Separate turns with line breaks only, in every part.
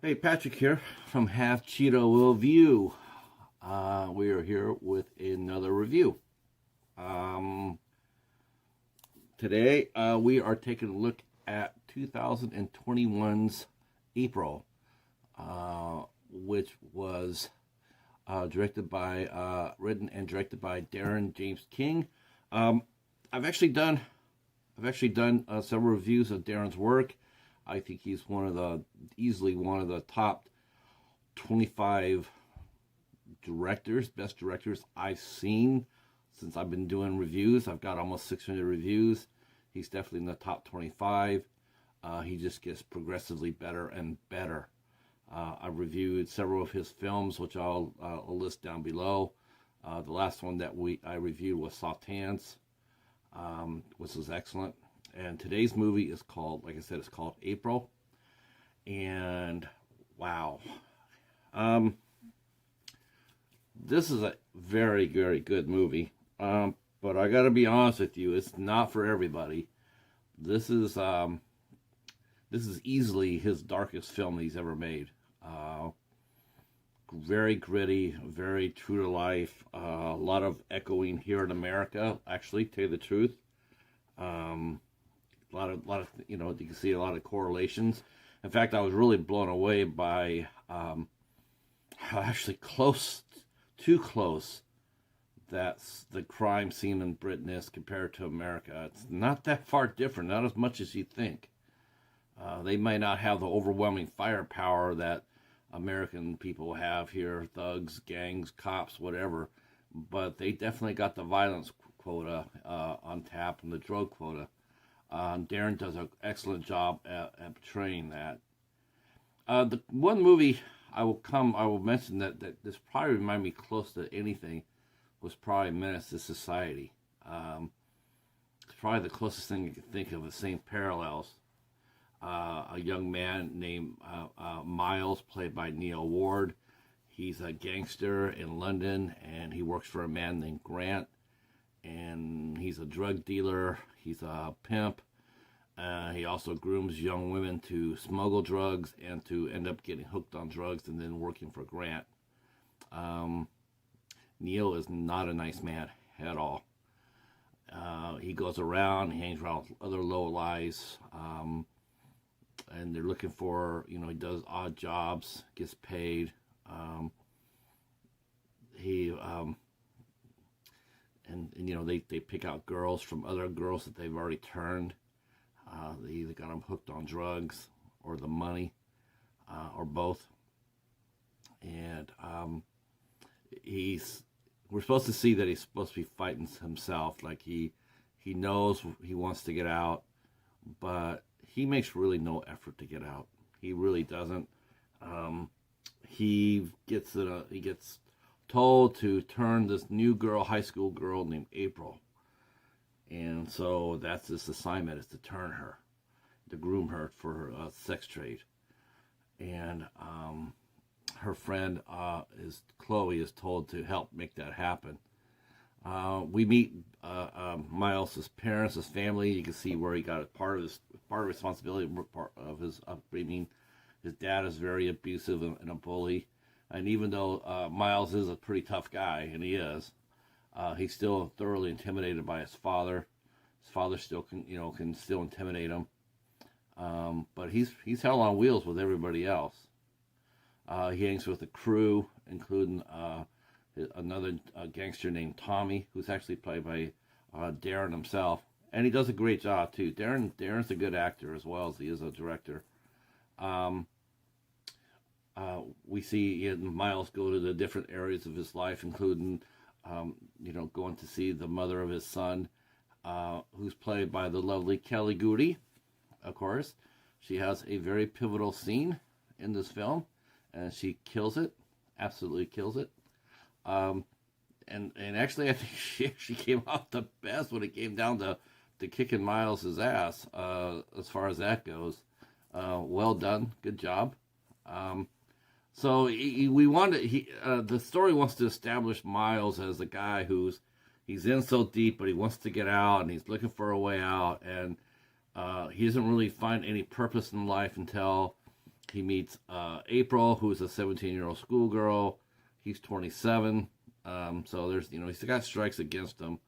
Hey, Patrick here from Half Cheetah Will View. We are here with another review. Today, we are taking a look at 2021's April, which was written and directed by Darren James King. I've actually done several reviews of Darren's work. I think he's easily one of the top 25 best directors I've seen since I've been doing reviews. I've got almost 600 reviews. He's definitely in the top 25. He just gets progressively better and better. I've reviewed several of his films, which I'll list down below. The last one that I reviewed was Soft Hands, which was excellent. And today's movie is called, like I said, it's called April. And wow. This is a very, very good movie. But I gotta be honest with you, it's not for everybody. This is easily his darkest film he's ever made. Very gritty, very true to life. A lot of echoing here in America, actually, to tell you the truth. A lot of, you can see a lot of correlations. In fact, I was really blown away by how actually too close, that's the crime scene in Britain is compared to America. It's not that far different, not as much as you think. They might not have the overwhelming firepower that American people have here, thugs, gangs, cops, whatever, but they definitely got the violence quota on tap and the drug quota. Darren does an excellent job at portraying that. The one movie I will mention that this probably reminded me close to anything was probably Menace to Society. It's probably the closest thing you can think of, the same parallels. A young man named Miles, played by Neil Ward. He's a gangster in London, and he works for a man named Grant. And he's a drug dealer, he's a pimp. He also grooms young women to smuggle drugs and to end up getting hooked on drugs and then working for Grant. Neil is not a nice man at all. He goes around, he hangs around with other lowlives, and they're looking for, he does odd jobs, gets paid. They pick out girls from other girls that they've already turned. They either got them hooked on drugs or the money, or both. And we're supposed to see that he's supposed to be fighting himself. Like he knows he wants to get out, but he makes really no effort to get out. He really doesn't. He gets told to turn this new girl, high school girl named April. And so that's his assignment, is to turn her, to groom her for her sex trade. And her friend Chloe is told to help make that happen. We meet Miles' parents, his family. You can see where he got part of responsibility, part of his upbringing. His dad is very abusive and a bully. And even though Miles is a pretty tough guy, and he is, he's still thoroughly intimidated by his father. His father still can still intimidate him. But he's hell on wheels with everybody else. He hangs with a crew, including another gangster named Tommy, who's actually played by Darren himself. And he does a great job, too. Darren's a good actor as well as he is a director. We see Miles go to the different areas of his life, including going to see the mother of his son, who's played by the lovely Kelly Goody, of course. She has a very pivotal scene in this film, and she kills it, absolutely kills it. Um, and actually, I think she came out the best when it came down to kicking Miles's ass, as far as that goes. Well done, good job. So we wanted the story wants to establish Miles as a guy he's in so deep, but he wants to get out, and he's looking for a way out, and he doesn't really find any purpose in life until he meets April, who's a 17-year-old schoolgirl. He's 27, so there's he's got strikes against him.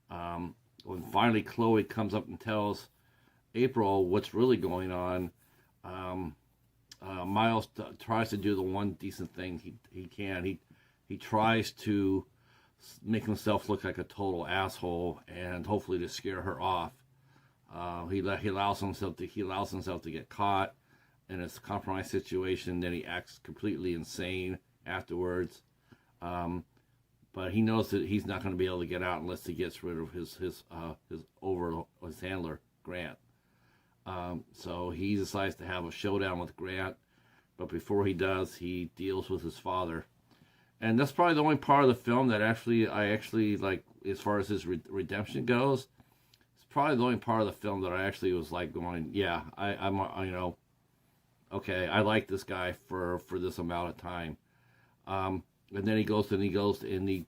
When finally Chloe comes up and tells April what's really going on, Miles tries to do the one decent thing he can. He tries to make himself look like a total asshole, and hopefully to scare her off. He allows himself to get caught in a compromised situation. Then he acts completely insane afterwards. But he knows that he's not going to be able to get out unless he gets rid of his handler Grant. So he decides to have a showdown with Grant, but before he does, he deals with his father. And that's probably the only part of the film that I actually like, as far as his redemption goes. It's probably the only part of the film that I actually was like going, yeah, I'm okay, I like this guy for this amount of time. And then he goes to negotiate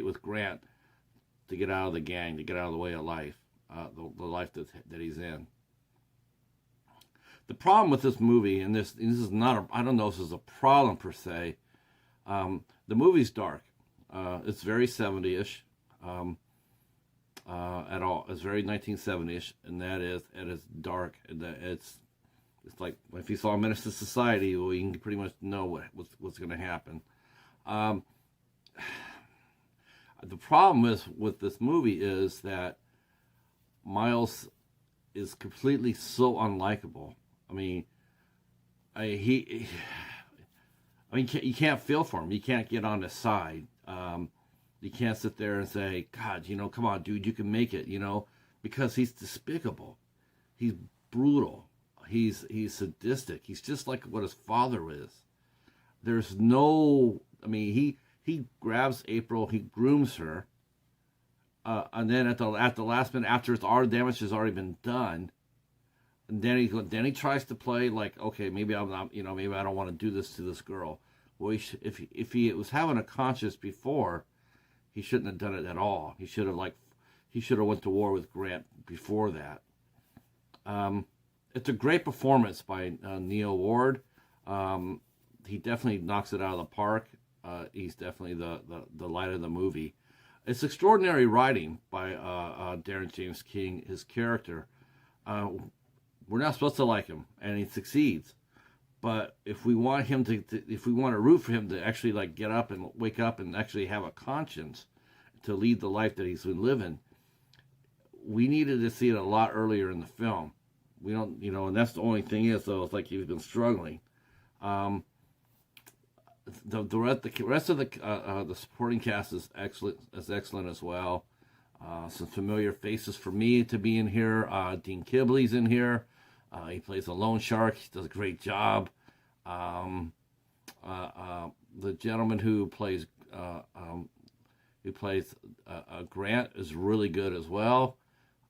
with Grant to get out of the gang, to get out of the way of life, the life that he's in. The problem with this movie, and this is not, I don't know if this is a problem per se, the movie's dark. It's very 70-ish at all. It's very 1970-ish, and it is dark. And it's like, if you saw Menace to Society, well, you can pretty much know what's going to happen. The problem with this movie is that Miles is completely so unlikable. I mean, you can't feel for him. You can't get on his side. You can't sit there and say, God, come on, dude, you can make it, because he's despicable. He's brutal. He's sadistic. He's just like what his father is. There's no, he grabs April, he grooms her, and then at the last minute, after all the damage has already been done, and then he tries to play like, okay, maybe I'm not, maybe I don't want to do this to this girl. Well, if he was having a conscience before, he shouldn't have done it at all. He should have went to war with Grant before that. It's a great performance by Neil Ward. He definitely knocks it out of the park. He's definitely the light of the movie. It's extraordinary writing by Darren James King. His character, we're not supposed to like him, and he succeeds. But if we want if we want to root for him to actually like get up and wake up and actually have a conscience to lead the life that he's been living, we needed to see it a lot earlier in the film. We don't, and that's the only thing is, though, it's like he's been struggling. The rest of the supporting cast is excellent as well. Some familiar faces for me to be in here. Dean Kibley's in here. He plays a loan shark. He does a great job. The gentleman who plays Grant is really good as well.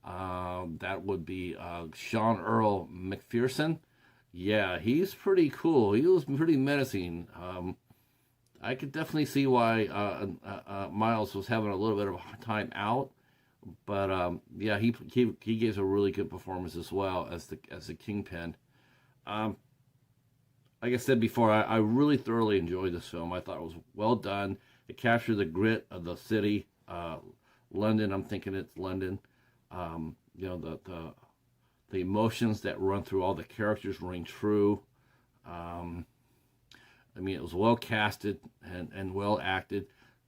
That would be Sean Earl McPherson. Yeah, he's pretty cool. He was pretty menacing. I could definitely see why Miles was having a little bit of a time out, but yeah, he gives a really good performance as well as the Kingpin. Like I said before, I really thoroughly enjoyed this film. I thought it was well done. It captured the grit of the city, London. I'm thinking it's London. The emotions that run through all the characters ring true. It was well casted and well acted,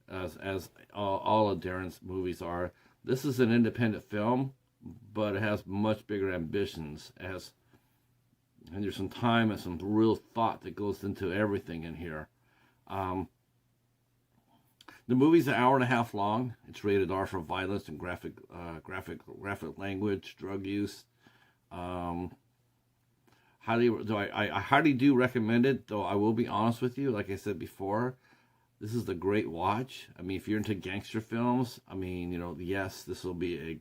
as all of Darren's movies are. This is an independent film, but it has much bigger ambitions. And there's some time and some real thought that goes into everything in here. The movie's an hour and a half long. It's rated R for violence and graphic language, drug use. Um, I highly do recommend it, though I will be honest with you, like I said before, this is a great watch. I mean, if you're into gangster films, I mean, yes, this will be a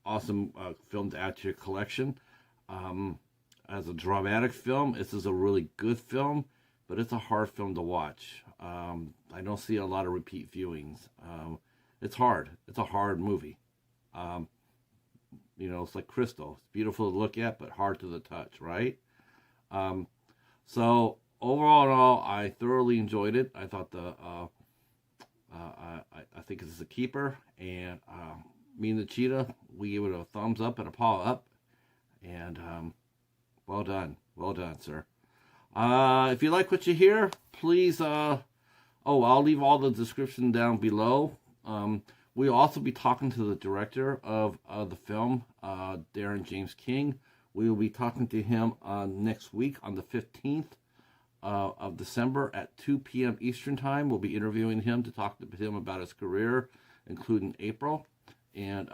awesome film to add to your collection. As a dramatic film, this is a really good film, but it's a hard film to watch. I don't see a lot of repeat viewings. It's hard. It's a hard movie. It's like crystal. It's beautiful to look at, but hard to the touch, right? So overall, in all, I thoroughly enjoyed it. I thought I think this is a keeper, and me and the Cheetah, we gave it a thumbs up and a paw up, and well done, sir. If you like what you hear, please, I'll leave all the description down below. We'll also be talking to the director of the film, Darren James King. We will be talking to him next week on the 15th of December at 2 p.m. Eastern Time. We'll be interviewing him to talk to him about his career, including April. And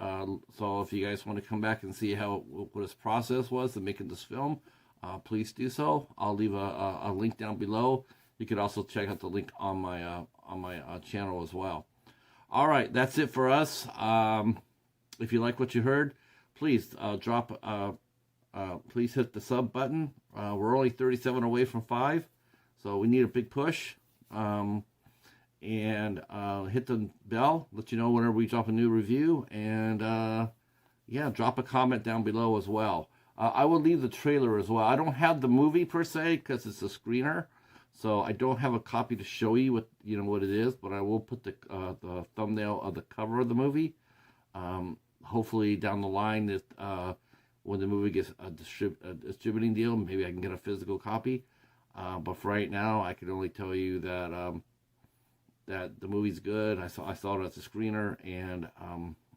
so if you guys want to come back and see what his process was in making this film, please do so. I'll leave a link down below. You could also check out the link on my channel as well. All right, that's it for us. If you like what you heard, please please hit the sub button. We're only 37 away from 5, so we need a big push. And hit the bell, let you know whenever we drop a new review, and yeah, drop a comment down below as well. I will leave the trailer as well. I don't have the movie per se because it's a screener, so I don't have a copy to show you what it is, but I will put the thumbnail of the cover of the movie. Hopefully down the line, when the movie gets a distributing deal, maybe I can get a physical copy. But for right now, I can only tell you that that the movie's good. I saw it as a screener, and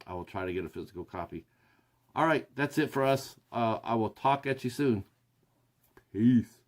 I will try to get a physical copy. All right, that's it for us. I will talk at you soon. Peace.